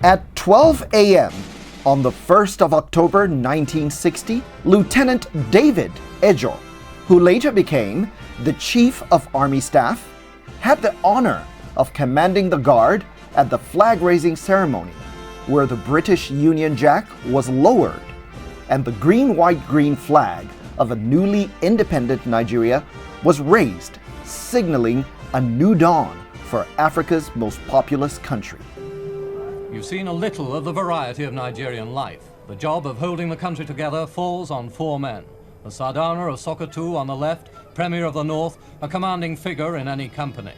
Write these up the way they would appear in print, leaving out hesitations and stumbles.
At 12 a.m. on the 1st of October 1960, Lieutenant David Ejor, who later became the Chief of Army Staff, had the honor of commanding the guard at the flag-raising ceremony, where the British Union Jack was lowered and the green-white-green flag of a newly independent Nigeria was raised, signaling a new dawn for Africa's most populous country. You've seen a little of the variety of Nigerian life. The job of holding the country together falls on four men. The Sardana of Sokoto on the left, Premier of the North, a commanding figure in any company.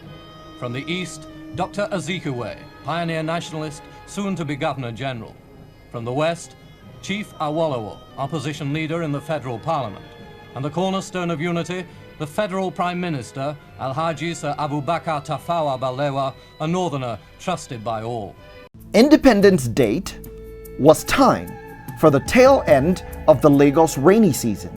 From the east, Dr. Azikiwe, pioneer nationalist, soon to be Governor General. From the west, Chief Awolowo, opposition leader in the federal parliament. And the cornerstone of unity, the federal Prime Minister, Alhaji Sir Abubakar Tafawa Balewa, a northerner trusted by all. Independence Date was time for the tail end of the Lagos rainy season.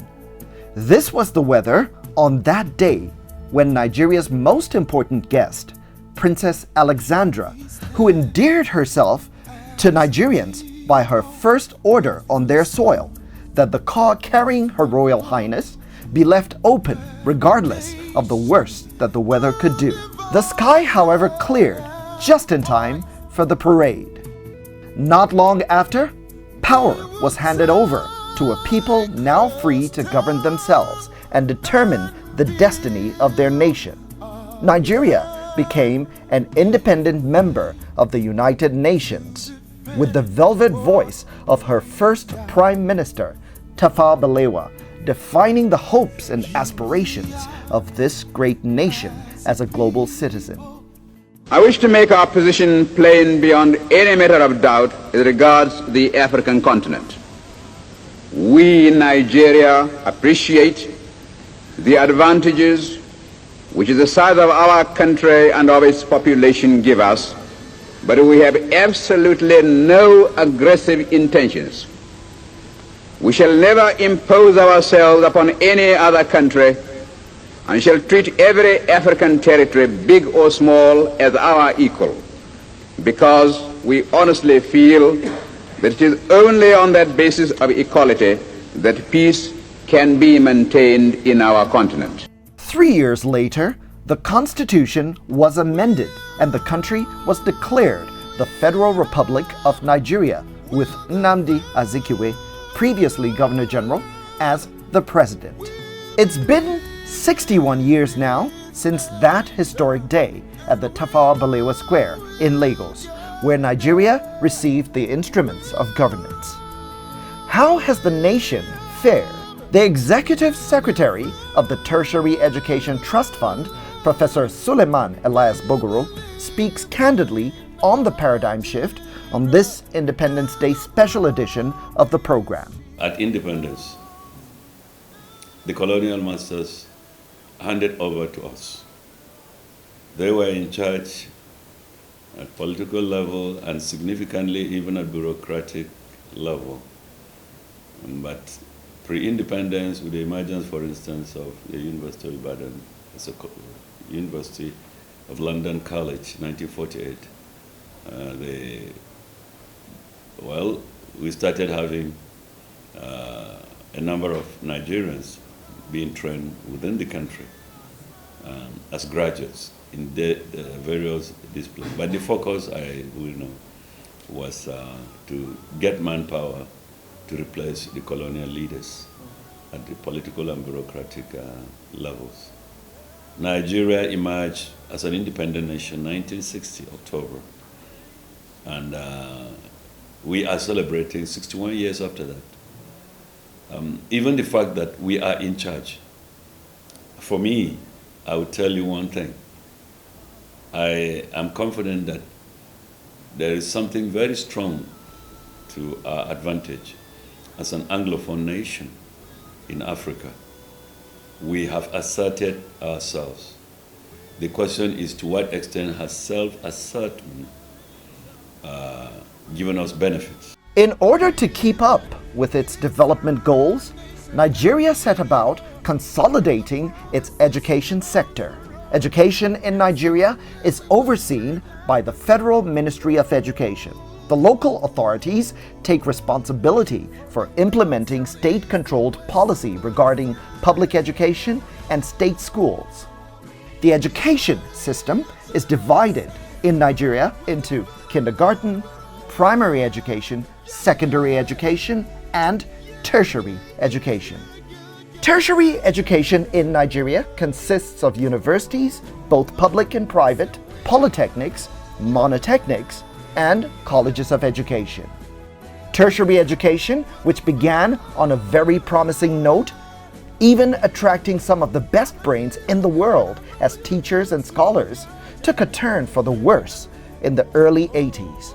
This was the weather on that day when Nigeria's most important guest, Princess Alexandra, who endeared herself to Nigerians by her first order on their soil, that the car carrying Her Royal Highness be left open regardless of the worst that the weather could do. The sky, however, cleared just in time for the parade. Not long after, power was handed over to a people now free to govern themselves and determine the destiny of their nation. Nigeria became an independent member of the United Nations, with the velvet voice of her first Prime Minister, Tafawa Balewa, defining the hopes and aspirations of this great nation as a global citizen. I wish to make our position plain beyond any matter of doubt as regards the African continent. We in Nigeria appreciate the advantages which the size of our country and of its population give us, but we have absolutely no aggressive intentions. We shall never impose ourselves upon any other country and shall treat every African territory, big or small, as our equal, because we honestly feel that it is only on that basis of equality that peace can be maintained in our continent. 3 years later, the Constitution was amended and the country was declared the Federal Republic of Nigeria, with Nnamdi Azikiwe, previously Governor General, as the president. It's been 61 years now since that historic day at the Tafawa Balewa Square in Lagos, where Nigeria received the instruments of governance. How has the nation fared? The Executive Secretary of the Tertiary Education Trust Fund, Professor Suleiman Elias Bogoro, speaks candidly on the paradigm shift on this Independence Day special edition of the program. At independence, the colonial masters handed over to us. They were in charge at political level and significantly even at bureaucratic level. But pre-independence, with the emergence, for instance, of the University of Ibadan, University of London College, 1948, we started having a number of Nigerians being trained within the country as graduates in the various disciplines. But the focus, was to get manpower to replace the colonial leaders at the political and bureaucratic levels. Nigeria emerged as an independent nation 1960, October. And we are celebrating 61 years after that. Even the fact that we are in charge, for me, I would tell you one thing. I am confident that there is something very strong to our advantage as an Anglophone nation in Africa. We have asserted ourselves. The question is, to what extent has self-assertion given us benefits? In order to keep up with its development goals, Nigeria set about consolidating its education sector. Education in Nigeria is overseen by the Federal Ministry of Education. the local authorities take responsibility for implementing state-controlled policy regarding public education and state schools. The education system is divided in Nigeria into kindergarten, primary education, secondary education, and tertiary education. Tertiary education in Nigeria consists of universities, both public and private, polytechnics, monotechnics, and colleges of education. Tertiary education, which began on a very promising note, even attracting some of the best brains in the world as teachers and scholars, took a turn for the worse in the early 80s.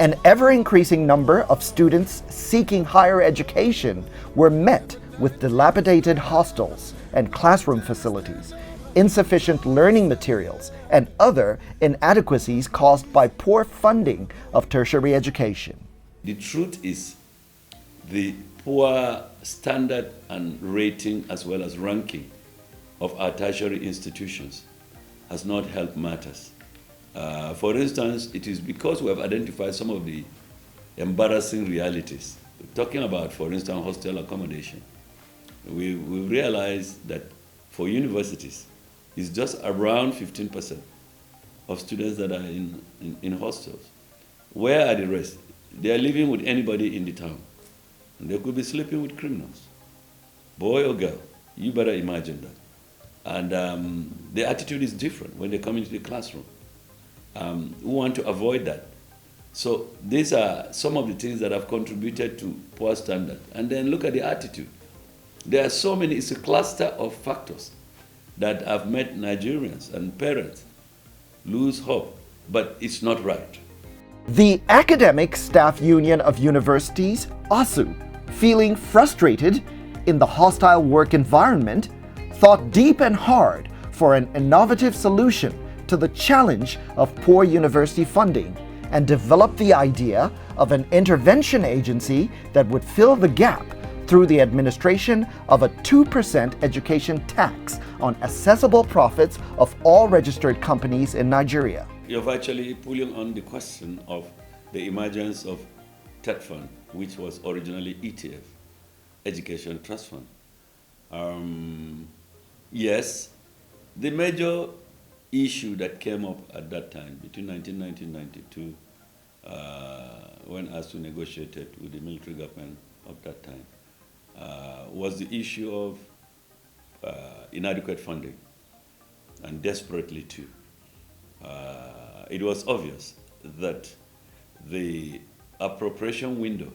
An ever-increasing number of students seeking higher education were met with dilapidated hostels and classroom facilities, insufficient learning materials, and other inadequacies caused by poor funding of tertiary education. The truth is, the poor standard and rating as well as ranking of our tertiary institutions has not helped matters. For instance, it is because we have identified some of the embarrassing realities. Talking about, for instance, hostel accommodation, we realized that for universities, it's just around 15% of students that are in hostels. Where are the rest? They are living with anybody in the town. And they could be sleeping with criminals. Boy or girl, you better imagine that. And the attitude is different when they come into the classroom. We want to avoid that. So these are some of the things that have contributed to poor standard. And then look at the attitude. There are so many, it's a cluster of factors that have made Nigerians and parents lose hope, but it's not right. The Academic Staff Union of Universities, ASU, feeling frustrated in the hostile work environment, thought deep and hard for an innovative solution to the challenge of poor university funding and developed the idea of an intervention agency that would fill the gap through the administration of a 2% education tax on accessible profits of all registered companies in Nigeria. You're actually pulling on the question of the emergence of TETFund, which was originally ETF, Education Trust Fund. Yes, the major issue that came up at that time, between 1990 and 1992, when ASU negotiated with the military government of that time, was the issue of inadequate funding, and desperately too. It was obvious that the appropriation window,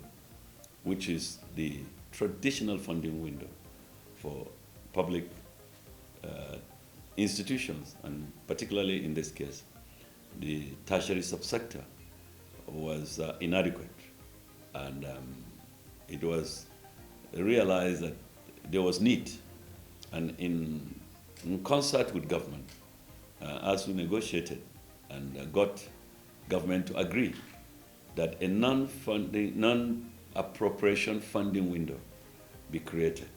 which is the traditional funding window for public institutions, and particularly in this case, the tertiary subsector, was inadequate. And it was realized that there was need. And in concert with government, as we negotiated and got government to agree that a non-appropriation funding window be created.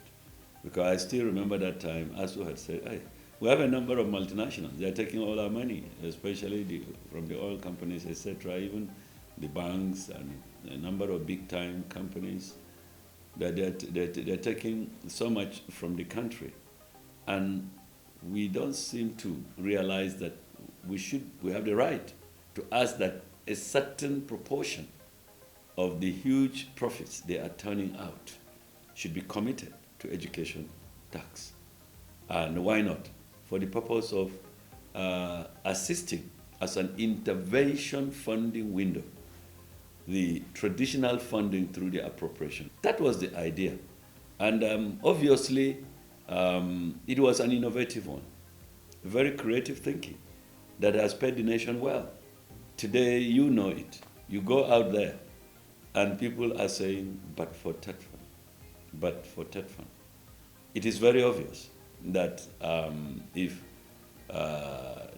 Because I still remember that time, ASU had said, hey, we have a number of multinationals. They're taking all our money, especially from the oil companies, etc., even the banks and a number of big-time companies, that they're taking so much from the country. And we don't seem to realize that we have the right to ask that a certain proportion of the huge profits they are turning out should be committed to education tax. And why not? For the purpose of assisting as an intervention funding window, the traditional funding through the appropriation. That was the idea. And obviously, it was an innovative one, very creative thinking that has paid the nation well. Today, you know it. You go out there, and people are saying, but for TETFund, but for TETFund. It is very obvious that if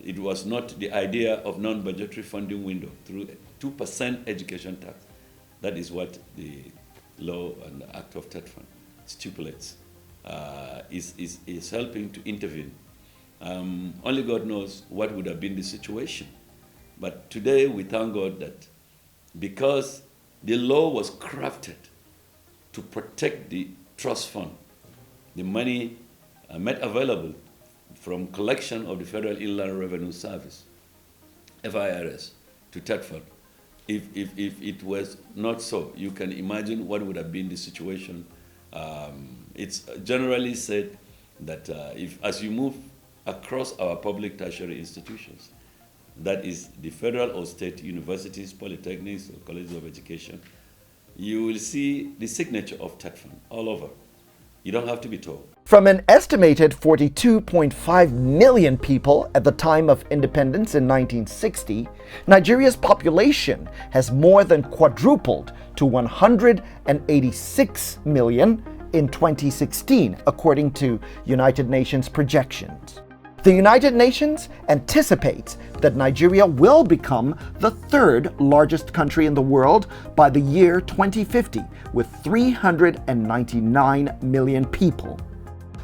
it was not the idea of non-budgetary funding window through a 2% education tax, that is what the law and the Act of TETFund stipulates, is helping to intervene. Only God knows what would have been the situation. But today we thank God that because the law was crafted to protect the trust fund, the money made available from collection of the Federal Inland Revenue Service, FIRS, to TETFund. If it was not so, you can imagine what would have been the situation. It's generally said that as you move across our public tertiary institutions, that is the federal or state universities, polytechnics, or colleges of education, you will see the signature of TETFund all over. You don't have to be told. From an estimated 42.5 million people at the time of independence in 1960, Nigeria's population has more than quadrupled to 186 million in 2016, according to United Nations projections. The United Nations anticipates that Nigeria will become the third largest country in the world by the year 2050, with 399 million people.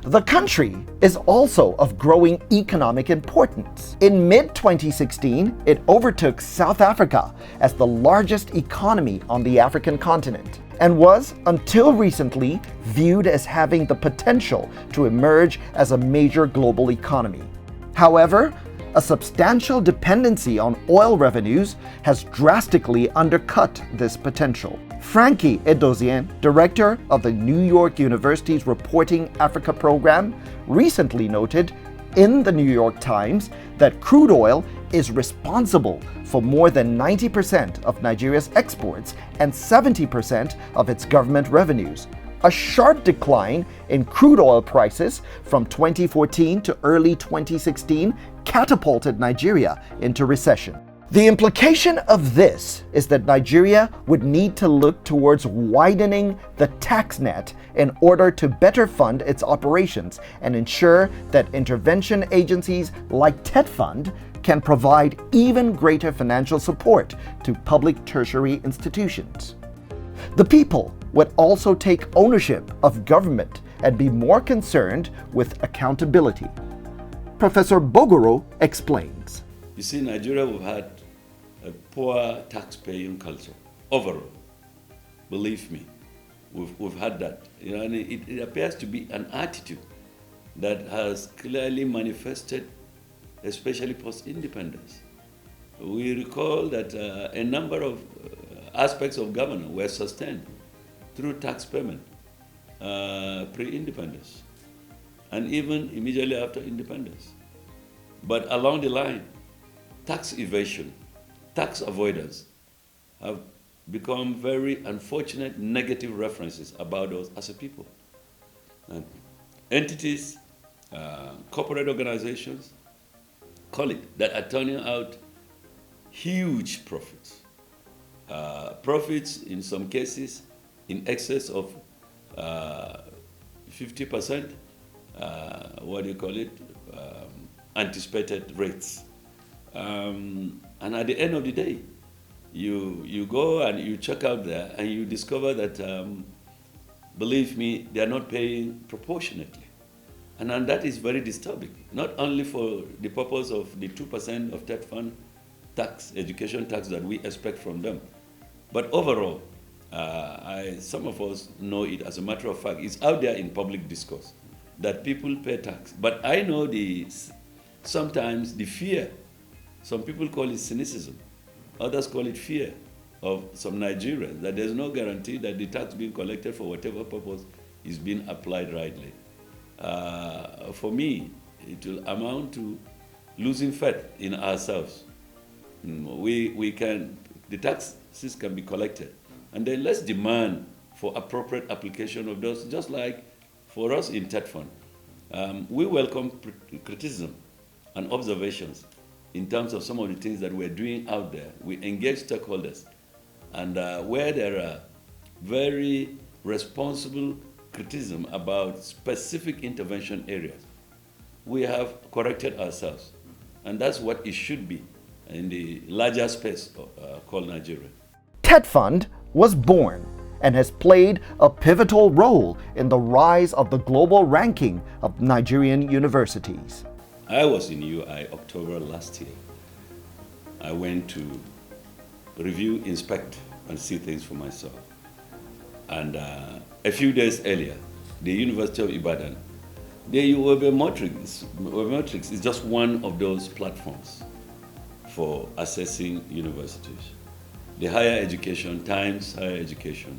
The country is also of growing economic importance. In mid-2016, it overtook South Africa as the largest economy on the African continent, and was, until recently, viewed as having the potential to emerge as a major global economy. However, a substantial dependency on oil revenues has drastically undercut this potential. Frankie Edozien, director of the New York University's Reporting Africa program, recently noted in the New York Times that crude oil is responsible for more than 90% of Nigeria's exports and 70% of its government revenues. A sharp decline in crude oil prices from 2014 to early 2016 catapulted Nigeria into recession. The implication of this is that Nigeria would need to look towards widening the tax net in order to better fund its operations and ensure that intervention agencies like TETFund can provide even greater financial support to public tertiary institutions. The people would also take ownership of government and be more concerned with accountability. Professor Bogoro explains. You see, Nigeria, we've had a poor tax-paying culture overall. Believe me, we've had that. You know, and it appears to be an attitude that has clearly manifested, especially post-independence. We recall that a number of aspects of governance were sustained through tax payment pre-independence and even immediately after independence. But along the line, tax evasion, tax avoidance have become very unfortunate negative references about us as a people. And entities, corporate organizations, call it, that are turning out huge profits. Profits in some cases in excess of 50%, anticipated rates. And at the end of the day, you go and you check out there and you discover that, believe me, they are not paying proportionately. And that is very disturbing, not only for the purpose of the 2% of TETFund tax, education tax that we expect from them, but overall, some of us know it as a matter of fact. It's out there in public discourse that people pay tax. But I know sometimes the fear, some people call it cynicism, others call it fear of some Nigerians, that there's no guarantee that the tax being collected for whatever purpose is being applied rightly. For me, it will amount to losing faith in ourselves. The taxes can be collected, and then let's demand for appropriate application of those, just like for us in TETFund. We welcome criticism and observations in terms of some of the things that we're doing out there. We engage stakeholders, and where there are very responsible criticism about specific intervention areas, we have corrected ourselves, and that's what it should be in the larger space called Nigeria. TETFund was born and has played a pivotal role in the rise of the global ranking of Nigerian universities. I was in UI October last year. I went to review, inspect, and see things for myself. And a few days earlier, the University of Ibadan, the Webmetrics is just one of those platforms for assessing universities. The higher education, Times Higher Education,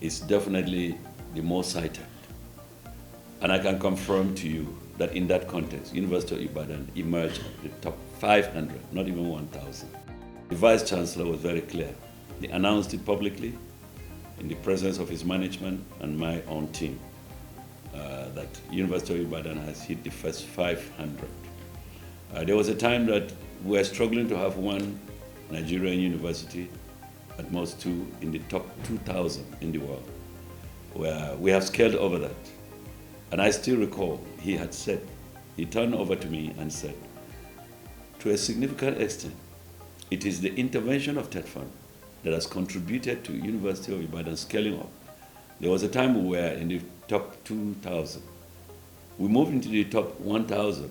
is definitely the most cited. And I can confirm to you that in that context, University of Ibadan emerged the top 500, not even 1,000. The Vice Chancellor was very clear. He announced it publicly in the presence of his management and my own team that University of Ibadan has hit the first 500. There was a time that we were struggling to have one Nigerian university, at most two, in the top 2,000 in the world. Where we have scaled over that. And I still recall he had said, he turned over to me and said, to a significant extent, it is the intervention of TETFund that has contributed to University of Ibadan scaling up. There was a time we were in the top 2,000. We moved into the top 1,000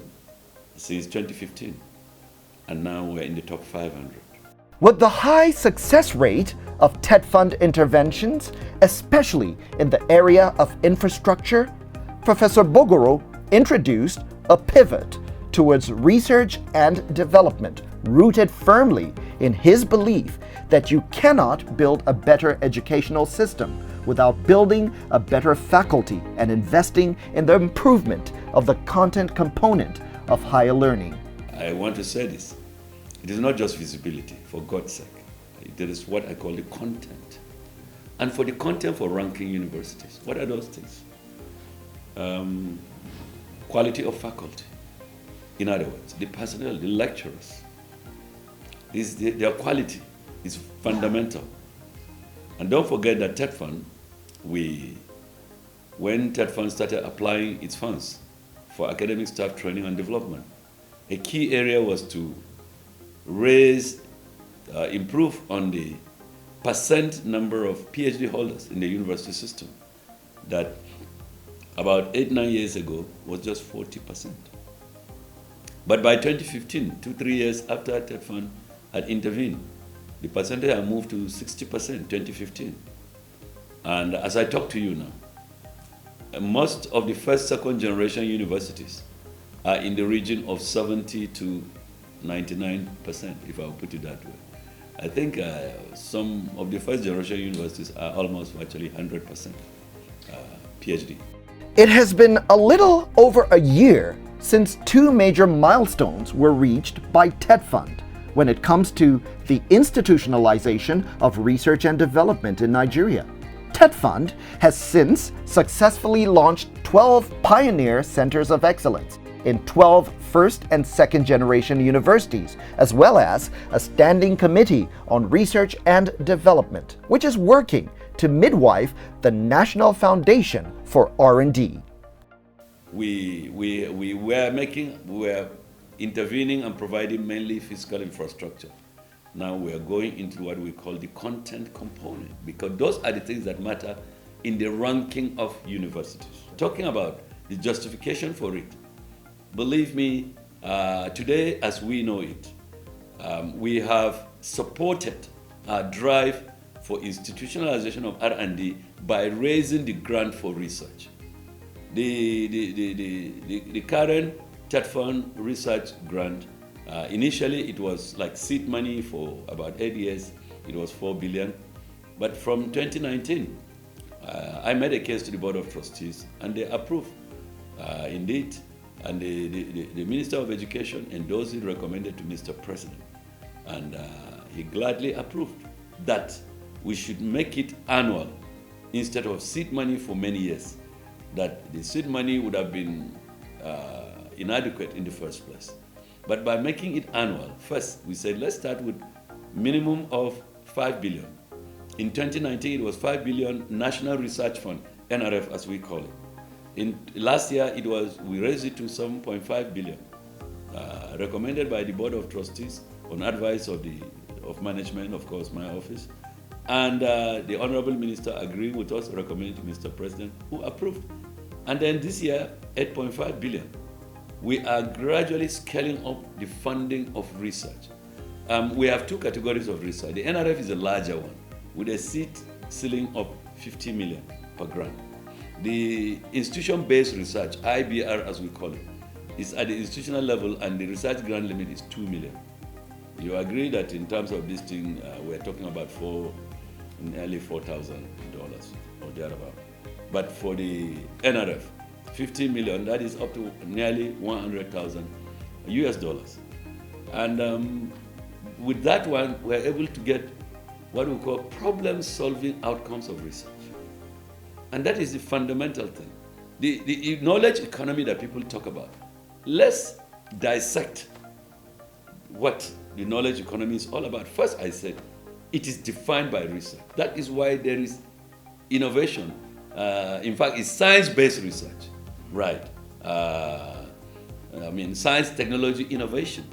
since 2015, and now we're in the top 500. With the high success rate of TETFund interventions, especially in the area of infrastructure, Professor Bogoro introduced a pivot towards research and development rooted firmly in his belief that you cannot build a better educational system without building a better faculty and investing in the improvement of the content component of higher learning. I want to say this. It is not just visibility, for God's sake. There is what I call the content. And for the content for ranking universities, what are those things? Quality of faculty. In other words, the personnel, the lecturers. Their quality is fundamental. And don't forget that TETFund, when TETFund started applying its funds for academic staff training and development, a key area was to improve on the percent number of PhD holders in the university system that about 8-9 years ago was just 40%. But by 2015, 2-3 years after TETFund had intervened, the percentage had moved to 60%, 2015. And as I talk to you now, most of the first, second generation universities are in the region of 70 to 99%, if I'll put it that way. I think some of the first generation universities are almost actually 100% PhD. It has been a little over a year since two major milestones were reached by TETFund when it comes to the institutionalization of research and development in Nigeria. TETFund has since successfully launched 12 pioneer centers of excellence in 12 first and second generation universities, as well as a standing committee on research and development, which is working to midwife the National Foundation for R&D. We were intervening and providing mainly physical infrastructure. Now we are going into what we call the content component, because those are the things that matter in the ranking of universities. Talking about the justification for it, believe me, today as we know it, we have supported our drive for institutionalization of R&D by raising the grant for research. The current TETFund research grant, initially it was like seed money for about 8 years. It was 4 billion. But from 2019, I made a case to the Board of Trustees and they approved, indeed. And the Minister of Education endorsed it, recommended to Mr. President. And he gladly approved that we should make it annual instead of seed money for many years. That the seed money would have been inadequate in the first place. But by making it annual, first we said let's start with minimum of 5 billion. In 2019 it was 5 billion National Research Fund, NRF as we call it. Last year we raised it to 7.5 billion, recommended by the Board of Trustees on advice of management, of course, my office. And the Honorable Minister agreed with us, recommended to Mr. President, who approved. And then this year, 8.5 billion. We are gradually scaling up the funding of research. We have two categories of research. The NRF is a larger one with a seat ceiling of 50 million per grant. The institution-based research, IBR as we call it, is at the institutional level, and the research grant limit is 2 million. You agree that in terms of this thing, we're talking about nearly $4,000 or thereabout. But for the NRF, 50 million, that is up to nearly 100,000 US dollars. And with that one, we're able to get what we call problem-solving outcomes of research. And that is the fundamental thing. The knowledge economy that people talk about. Let's dissect what the knowledge economy is all about. First, I said, it is defined by research. That is why there is innovation. In fact, it's science-based research, right? Science, technology, innovation.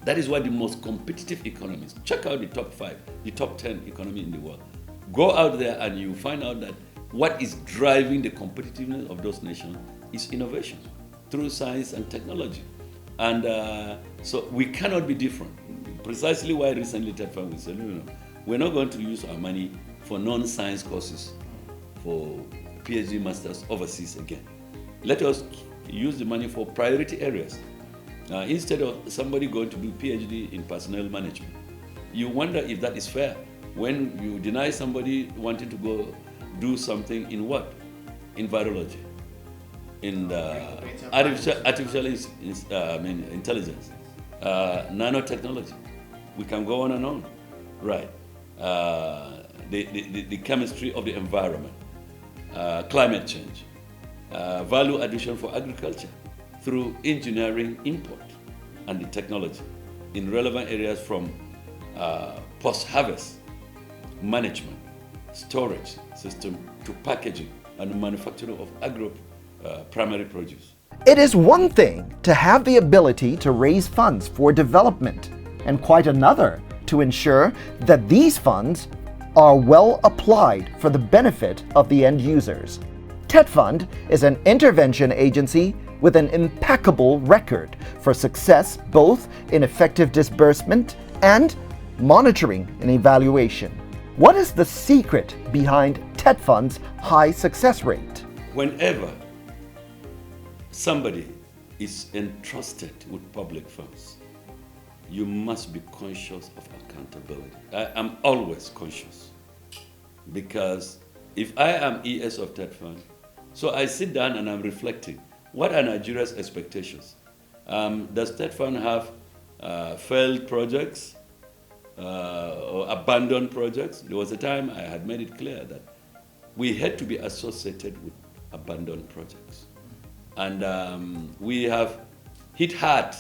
That is why the most competitive economies, check out the top 5, the top 10 economy in the world. Go out there and you find out that what is driving the competitiveness of those nations is innovation through science and technology. And so we cannot be different. Precisely why recently TETFund, we said, no, we're not going to use our money for non-science courses, for PhD masters overseas again. Let us use the money for priority areas. Instead of somebody going to do PhD in personnel management. You wonder if that is fair when you deny somebody wanting to go do something in what? In virology, in artificial intelligence, nanotechnology. We can go on and on, right? The chemistry of the environment, climate change, value addition for agriculture through engineering input and the technology in relevant areas from post-harvest management, storage system to packaging and manufacturing of primary produce. It is one thing to have the ability to raise funds for development, and quite another to ensure that these funds are well applied for the benefit of the end users. TETFund is an intervention agency with an impeccable record for success both in effective disbursement and monitoring and evaluation. What is the secret behind TETFund's high success rate? Whenever somebody is entrusted with public funds, you must be conscious of accountability. I am always conscious, because if I am ES of TETFund, so I sit down and I'm reflecting, what are Nigeria's expectations? Does TETFund have failed projects or abandoned projects? There was a time I had made it clear that we had to be associated with abandoned projects. And we have hit hard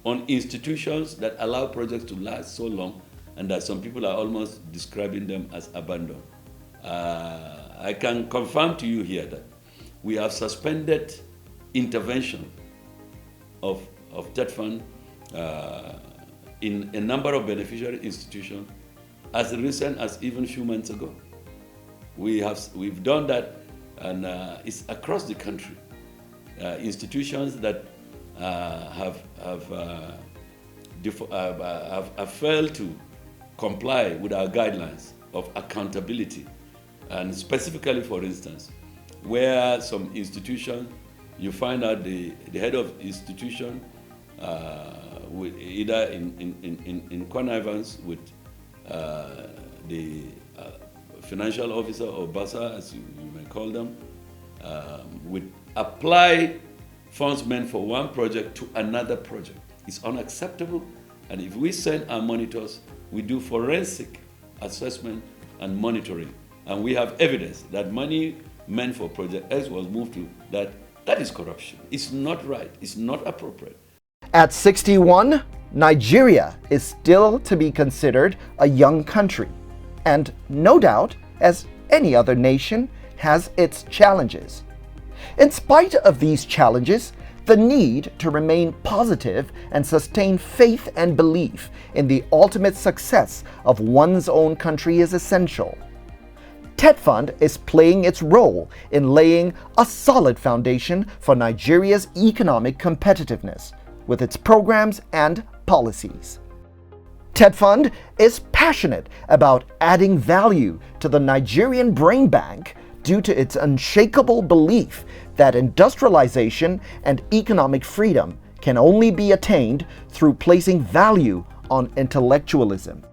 on institutions that allow projects to last so long, and that some people are almost describing them as abandoned. I can confirm to you here that we have suspended intervention of TETFund in a number of beneficiary institutions as recent as even a few months ago. We've done that, and it's across the country. Institutions that have failed to comply with our guidelines of accountability, and specifically, for instance, where some institution, you find out the head of institution either in connivance with the financial officer or BASA, as you may call them, would apply funds meant for one project to another project. It's unacceptable, and if we send our monitors, we do forensic assessment and monitoring, and we have evidence that money meant for Project X was moved to that. That is corruption. It's not right. It's not appropriate. At 61, Nigeria is still to be considered a young country, and no doubt, as any other nation, has its challenges. In spite of these challenges, the need to remain positive and sustain faith and belief in the ultimate success of one's own country is essential. TETFund is playing its role in laying a solid foundation for Nigeria's economic competitiveness with its programs and policies. TETFund is passionate about adding value to the Nigerian brain bank due to its unshakable belief that industrialization and economic freedom can only be attained through placing value on intellectualism.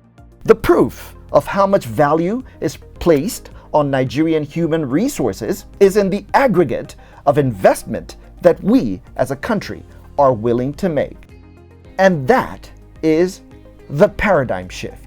The proof of how much value is placed on Nigerian human resources is in the aggregate of investment that we as a country are willing to make. And that is the paradigm shift.